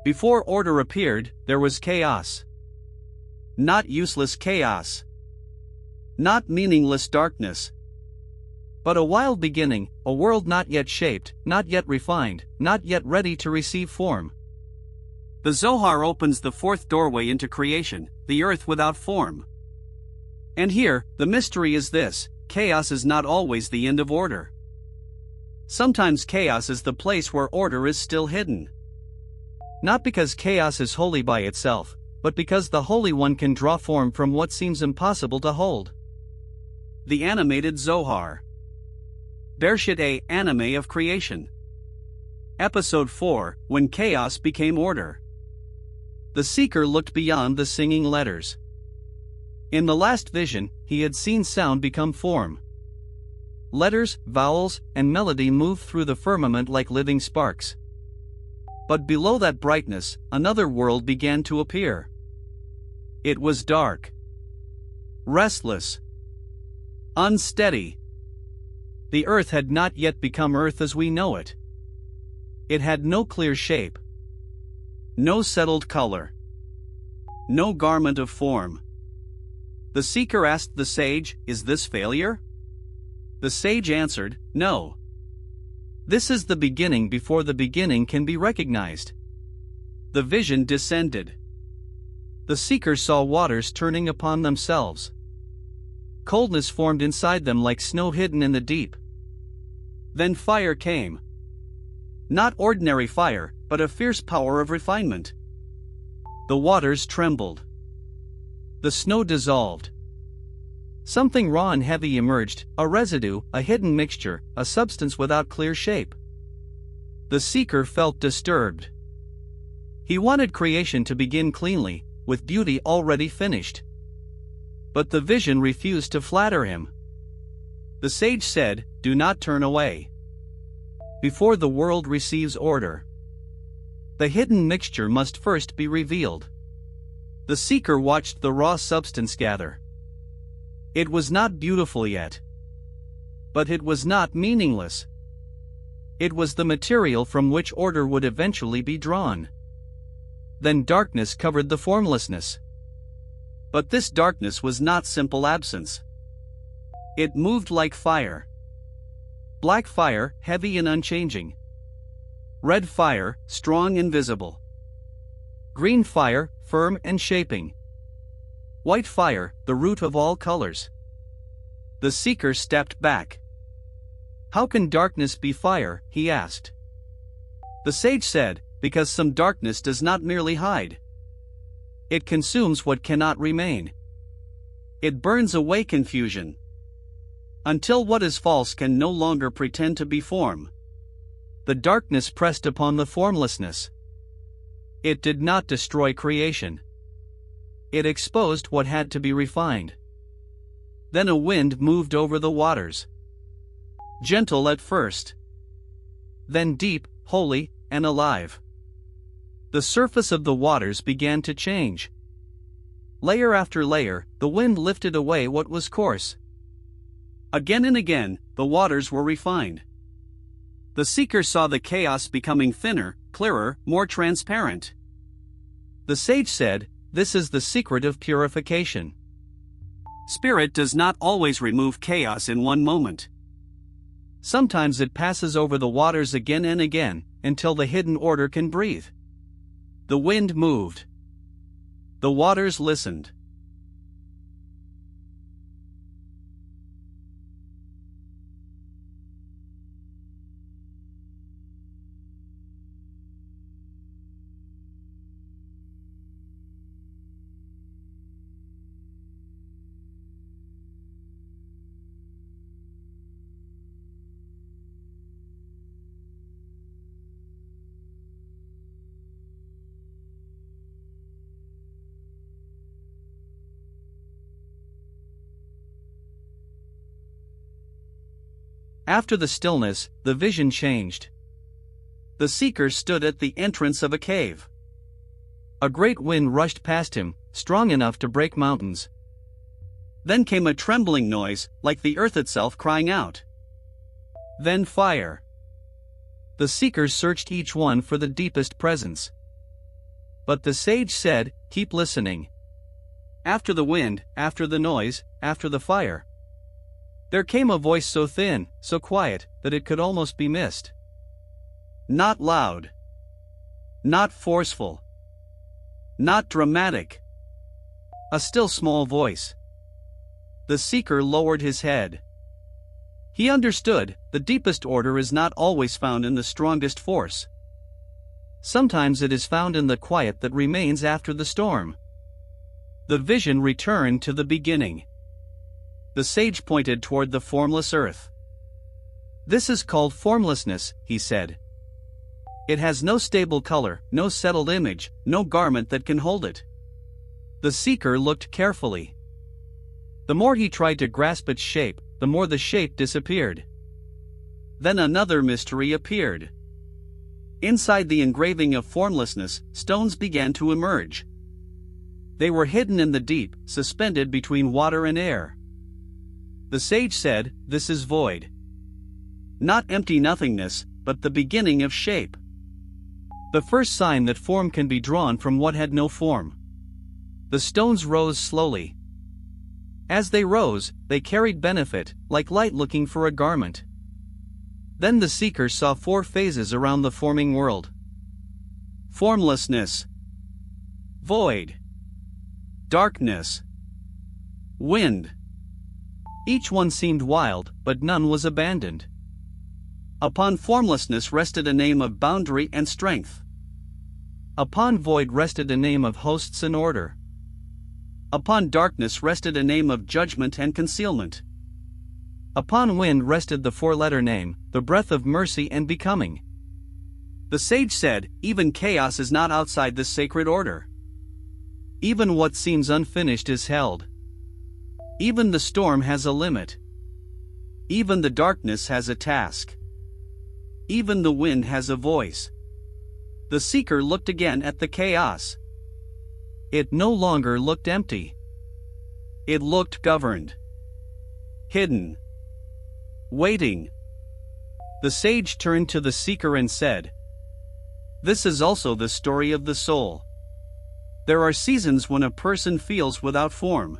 Before order appeared, there was chaos. Not useless chaos. Not meaningless darkness. But a wild beginning, a world not yet shaped, not yet refined, not yet ready to receive form. The Zohar opens the fourth doorway into creation, the earth without form. And here, the mystery is this: chaos is not always the end of order. Sometimes chaos is the place where order is still hidden. Not because chaos is holy by itself, but because the Holy One can draw form from what seems impossible to hold. The Animated Zohar. Bereshit A, Anime of Creation. Episode 4, When Chaos Became Order. The seeker looked beyond the singing letters. In the last vision, he had seen sound become form. Letters, vowels, and melody moved through the firmament like living sparks. But below that brightness, another world began to appear. It was dark, restless, unsteady. The earth had not yet become earth as we know it. It had no clear shape, no settled color, no garment of form. The seeker asked the sage, "Is this failure?" The sage answered, "No. This is the beginning before the beginning can be recognized." The vision descended. The seeker saw waters turning upon themselves. Coldness formed inside them like snow hidden in the deep. Then fire came. Not ordinary fire, but a fierce power of refinement. The waters trembled. The snow dissolved. Something raw and heavy emerged, a residue, a hidden mixture, a substance without clear shape. The seeker felt disturbed. He wanted creation to begin cleanly, with beauty already finished. But the vision refused to flatter him. The sage said, "Do not turn away. Before the world receives order, the hidden mixture must first be revealed." The seeker watched the raw substance gather. It was not beautiful yet. But it was not meaningless. It was the material from which order would eventually be drawn. Then darkness covered the formlessness. But this darkness was not simple absence. It moved like fire. Black fire, heavy and unchanging. Red fire, strong and visible. Green fire, firm and shaping. White fire, the root of all colors. The seeker stepped back. "How can darkness be fire?" he asked. The sage said, "Because some darkness does not merely hide. It consumes what cannot remain. It burns away confusion. Until what is false can no longer pretend to be form." The darkness pressed upon the formlessness. It did not destroy creation. It exposed what had to be refined. Then a wind moved over the waters. Gentle at first. Then deep, holy, and alive. The surface of the waters began to change. Layer after layer, the wind lifted away what was coarse. Again and again, the waters were refined. The seeker saw the chaos becoming thinner, clearer, more transparent. The sage said, "This is the secret of purification." Spirit does not always remove chaos in one moment. Sometimes it passes over the waters again and again, until the hidden order can breathe. The wind moved. The waters listened. After the stillness, the vision changed. The seeker stood at the entrance of a cave. A great wind rushed past him, strong enough to break mountains. Then came a trembling noise, like the earth itself crying out. Then fire. The seekers searched each one for the deepest presence. But the sage said, "Keep listening. After the wind, after the noise, after the fire, there came a voice so thin, so quiet, that it could almost be missed. Not loud. Not forceful. Not dramatic. A still small voice." The seeker lowered his head. He understood, the deepest order is not always found in the strongest force. Sometimes it is found in the quiet that remains after the storm. The vision returned to the beginning. The sage pointed toward the formless earth. "This is called formlessness," he said. "It has no stable color, no settled image, no garment that can hold it." The seeker looked carefully. The more he tried to grasp its shape, the more the shape disappeared. Then another mystery appeared. Inside the engraving of formlessness, stones began to emerge. They were hidden in the deep, suspended between water and air. The sage said, "This is void. Not empty nothingness, but the beginning of shape. The first sign that form can be drawn from what had no form." The stones rose slowly. As they rose, they carried benefit, like light looking for a garment. Then the seeker saw 4 phases around the forming world. Formlessness, void, darkness, wind. Each one seemed wild, but none was abandoned. Upon formlessness rested a name of boundary and strength. Upon void rested a name of hosts and order. Upon darkness rested a name of judgment and concealment. Upon wind rested the 4-letter name, the breath of mercy and becoming. The sage said, "Even chaos is not outside this sacred order. Even what seems unfinished is held. Even the storm has a limit. Even the darkness has a task. Even the wind has a voice." The seeker looked again at the chaos. It no longer looked empty. It looked governed. Hidden. Waiting. The sage turned to the seeker and said, "This is also the story of the soul. There are seasons when a person feels without form.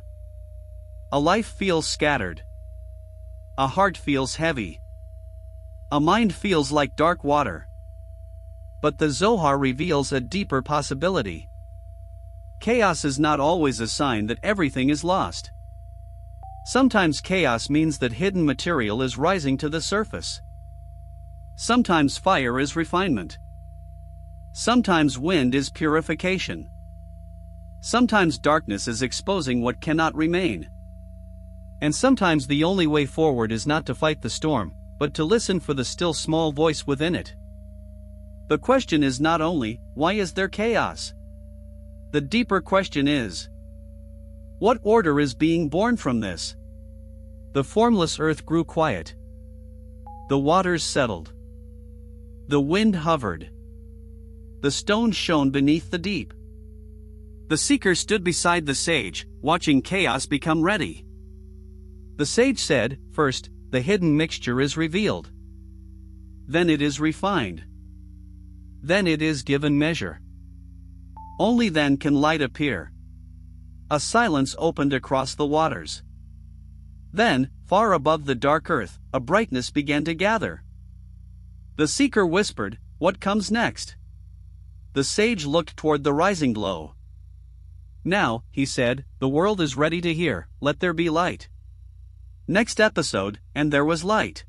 A life feels scattered. A heart feels heavy. A mind feels like dark water. But the Zohar reveals a deeper possibility. Chaos is not always a sign that everything is lost. Sometimes chaos means that hidden material is rising to the surface. Sometimes fire is refinement. Sometimes wind is purification. Sometimes darkness is exposing what cannot remain. And sometimes the only way forward is not to fight the storm, but to listen for the still small voice within it. The question is not only, why is there chaos? The deeper question is, what order is being born from this? The formless earth grew quiet. The waters settled. The wind hovered. The stones shone beneath the deep. The seeker stood beside the sage, watching chaos become ready. The sage said, "First, the hidden mixture is revealed. Then it is refined. Then it is given measure. Only then can light appear." A silence opened across the waters. Then, far above the dark earth, a brightness began to gather. The seeker whispered, "What comes next?" The sage looked toward the rising glow. "Now," he said, "the world is ready to hear, let there be light." Next episode, and there was light.